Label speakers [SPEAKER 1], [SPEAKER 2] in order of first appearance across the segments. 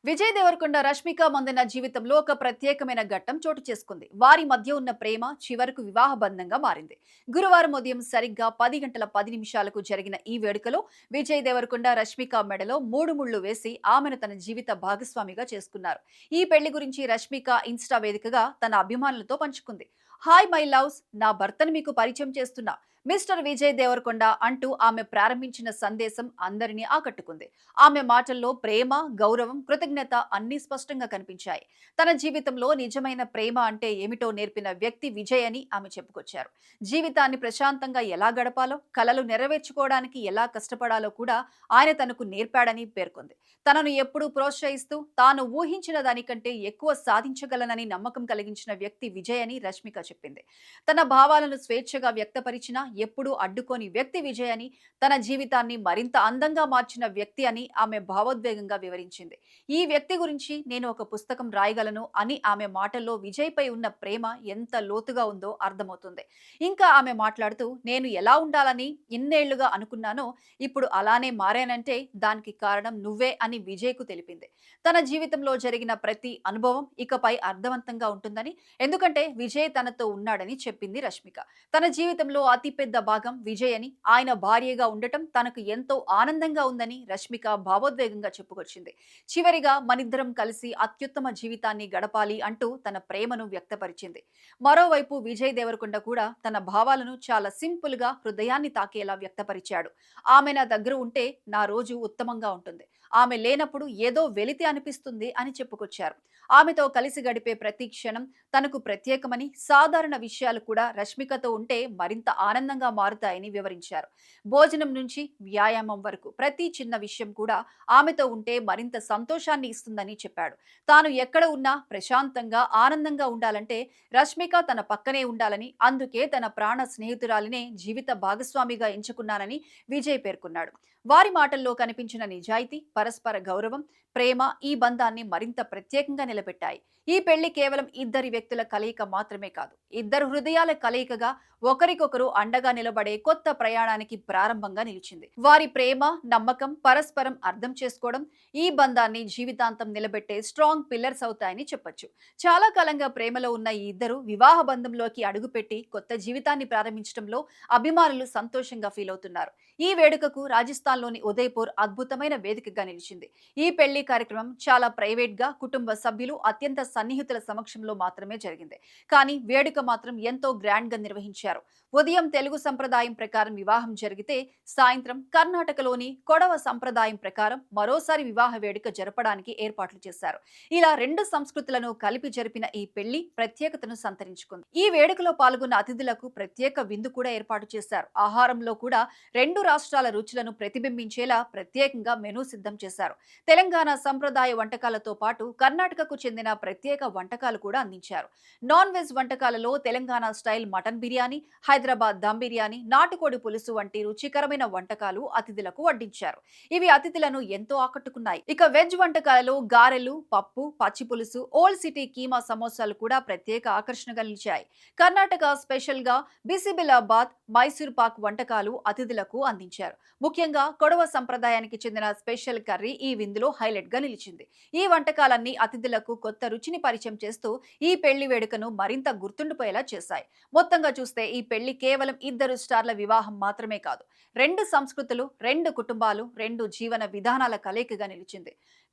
[SPEAKER 1] విజయ్ దేవరకొండ రష్మిక మందన్న జీవితంలో ఒక ప్రత్యేకమైన ఘట్టం చోటు చేసుకుంది. వారి మధ్య ఉన్న ప్రేమ చివరకు వివాహ బంధంగా మారింది. గురువారం ఉదయం సరిగ్గా 10 గంటల 10 నిమిషాలకు జరిగిన ఈ వేడుకలో విజయ్ దేవరకొండ రష్మిక మెడలో 3 ముళ్లు వేసి ఆమెను తన జీవిత భాగస్వామిగా చేసుకున్నారు. ఈ పెళ్లి గురించి రష్మిక ఇన్స్టా వేదికగా తన అభిమానులతో పంచుకుంది. హాయ్ మై లవ్స్, నా భర్తను మీకు పరిచయం చేస్తున్నా, మిస్టర్ విజయ్ దేవరకొండ అంటూ ఆమె ప్రారంభించిన సందేశం అందరినీ ఆకట్టుకుంది. ఆమె మాటల్లో ప్రేమ, గౌరవం, కృతజ్ఞత అన్నీ స్పష్టంగా కనిపించాయి. తన జీవితంలో నిజమైన ప్రేమ అంటే ఏమిటో నేర్పిన వ్యక్తి విజయ్ అని ఆమె చెప్పుకొచ్చారు. జీవితాన్ని ప్రశాంతంగా ఎలా గడపాలో, కలలు నెరవేర్చుకోవడానికి ఎలా కష్టపడాలో కూడా ఆయన తనకు నేర్పాడని పేర్కొంది. తనను ఎప్పుడూ ప్రోత్సహిస్తూ తాను ఊహించిన దానికంటే ఎక్కువ సాధించగలనని నమ్మకం కలిగించిన వ్యక్తి విజయ్ అని రష్మిక చెప్పింది. తన భావాలను స్వేచ్ఛగా వ్యక్తపరిచినా ఎప్పుడూ అడ్డుకోని వ్యక్తి విజయ్ అని, తన జీవితాన్ని మరింత అందంగా మార్చిన వ్యక్తి అని ఆమె భావోద్వేగంగా వివరించింది. ఈ వ్యక్తి గురించి నేను ఒక పుస్తకం రాయగలను అని ఆమె మాటల్లో విజయ్ పై ఉన్న ప్రేమ ఎంత లోతుగా ఉందో అర్థమవుతుంది. ఇంకా ఆమె మాట్లాడుతూ, నేను ఎలా ఉండాలని ఇన్నేళ్లుగా అనుకున్నానో ఇప్పుడు అలానే మారానంటే దానికి కారణం నువ్వే అని విజయ్ కు తెలిపింది. తన జీవితంలో జరిగిన ప్రతి అనుభవం ఇకపై అర్థవంతంగా ఉంటుందని, ఎందుకంటే విజయ్ తనతో ఉన్నాడని చెప్పింది రష్మిక. తన జీవితంలో అతిపెద్ద భాగం విజయ్ అని, ఆయన భార్యగా ఉండటం తనకు ఎంతో ఆనందంగా ఉందని రష్మిక భావోద్వేగంగా చెప్పుకొచ్చింది. చివరిగా మనిద్దరం కలిసి అత్యుత్తమ జీవితాన్ని గడపాలి అంటూ తన ప్రేమను వ్యక్తపరిచింది. మరోవైపు విజయ్ దేవరకొండ కూడా తన భావాలను చాలా సింపుల్ గా హృదయాన్ని తాకేలా వ్యక్తపరిచాడు. ఆమె నా దగ్గర ఉంటే నా రోజు ఉత్తమంగా ఉంటుంది, ఆమె లేనప్పుడు ఏదో వెలితి అనిపిస్తుంది అని చెప్పుకొచ్చారు. ఆమెతో కలిసి గడిపే ప్రతి క్షణం తనకు ప్రత్యేకమని, సాధారణ విషయాలు కూడా రష్మికతో ఉంటే మరింత ఆనందంగా మారుతాయని వివరించారు. భోజనం నుంచి వ్యాయామం వరకు ప్రతి చిన్న విషయం కూడా ఆమెతో ఉంటే మరింత సంతోషాన్ని ఇస్తుందని చెప్పాడు. తాను ఎక్కడ ఉన్నా ప్రశాంతంగా, ఆనందంగా ఉండాలంటే రష్మిక తన పక్కనే ఉండాలని, అందుకే తన ప్రాణ స్నేహితురాలినే జీవిత భాగస్వామిగా ఎంచుకున్నానని విజయ్ పేర్కొన్నాడు. వారి మాటల్లో కనిపించిన నిజాయితీ, పరస్పర గౌరవం, ప్రేమ ఈ బంధాన్ని మరింత ప్రత్యేకంగా నిలబెట్టాయి. ఈ పెళ్లి కేవలం ఇద్దరి వ్యక్తుల కలయిక మాత్రమే కాదు, ఇద్దరు హృదయాల కలయికగా ఒకరికొకరు అండగా నిలబడే కొత్త ప్రయాణానికి ప్రారంభంగా నిలిచింది. వారి ప్రేమ, నమ్మకం, పరస్పరం అర్థం చేసుకోవడం ఈ బంధాన్ని జీవితాంతం నిలబెట్టే స్ట్రాంగ్ పిల్లర్స్ అవుతాయని చెప్పొచ్చు. చాలా కాలంగా ప్రేమలో ఉన్న ఈ ఇద్దరు వివాహ బంధంలోకి అడుగుపెట్టి కొత్త జీవితాన్ని ప్రారంభించడంలో అభిమానులు సంతోషంగా ఫీల్ అవుతున్నారు. ఈ వేడుకకు రాజస్థాన్లోని ఉదయపూర్ అద్భుతమైన వేదికగా నిలిచింది. ఈ పెళ్లి కార్యక్రమం చాలా ప్రైవేట్ గా, కుటుంబ సభ్యులు, అత్యంత సన్నిహితుల సమక్షంలో మాత్రమే జరిగింది. కానీ వేడుక మాత్రం ఎంతో గ్రాండ్ గా నిర్వహించారు. ఉదయం తెలుగు సంప్రదాయం ప్రకారం వివాహం జరిగితే సాయంత్రం కర్ణాటకలోని కొడవ సంప్రదాయం ప్రకారం మరోసారి వివాహ వేడుక జరపడానికి ఏర్పాట్లు చేశారు. ఇలా రెండు సంస్కృతులను కలిపి జరిపిన ఈ పెళ్లి ప్రత్యేకతను సంతరించుకుంది. ఈ వేడుకలో పాల్గొన్న అతిథులకు ప్రత్యేక విందు కూడా ఏర్పాటు చేశారు. ఆహారంలో కూడా రెండు రాష్ట్రాల రుచులను ప్రతిబింబించేలా ప్రత్యేకంగా మెనూ సిద్ధం చేశారు. తెలంగాణ సంప్రదాయ వంటకాలతో పాటు కర్ణాటకకు చెందిన ప్రత్యేక వంటకాలు కూడా అందించారు. నాన్ వెజ్ వంటకాలలో తెలంగాణ స్టైల్ మటన్ బిర్యానీ, హైదరాబాద్ దమ్ బిర్యానీ, నాటుకోడి పులుసు వంటి రుచికరమైన వంటకాలు అతిథులకు వడ్డించారు. ఇవి అతిథులను ఎంతో ఆకట్టుకున్నాయి. ఇక వెజ్ వంటకాలలో గారెలు, పప్పు, పచ్చి పులుసు, ఓల్డ్ సిటీ కీమా సమోసాలు కూడా ప్రత్యేక ఆకర్షణగా నిలిచాయి. కర్ణాటక స్పెషల్ గా బిసిబిలాబాద్, మైసూర్ పాక్ వంటకాలు అతిథులకు అందించారు. ముఖ్యంగా కొడవ సంప్రదాయానికి చెందిన స్పెషల్ కర్రీ ఈ విందులో హైలైట్ గా నిలిచింది. ఈ వంటకాలన్నీ అతిథులకు కొత్త రుచిని పరిచయం చేస్తూ ఈ పెళ్లి వేడుకను మరింత గుర్తుండిపోయేలా చేశాయి. మొత్తంగా చూస్తే ఈ పెళ్లి కేవలం ఇద్దరు స్టార్ల వివాహం మాత్రమే కాదు, రెండు సంస్కృతులు, రెండు కుటుంబాలు, రెండు జీవన విధానాల కలయికగా నిలిచింది.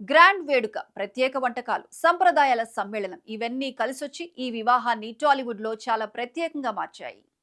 [SPEAKER 1] గ్రాండ్ వేడుక, ప్రత్యేక వంటకాలు, సంప్రదాయాల సమ్మేళనం ఇవన్నీ కలిసొచ్చి ఈ వివాహాన్ని టాలీవుడ్ లో చాలా ప్రత్యేకంగా మార్చాయి.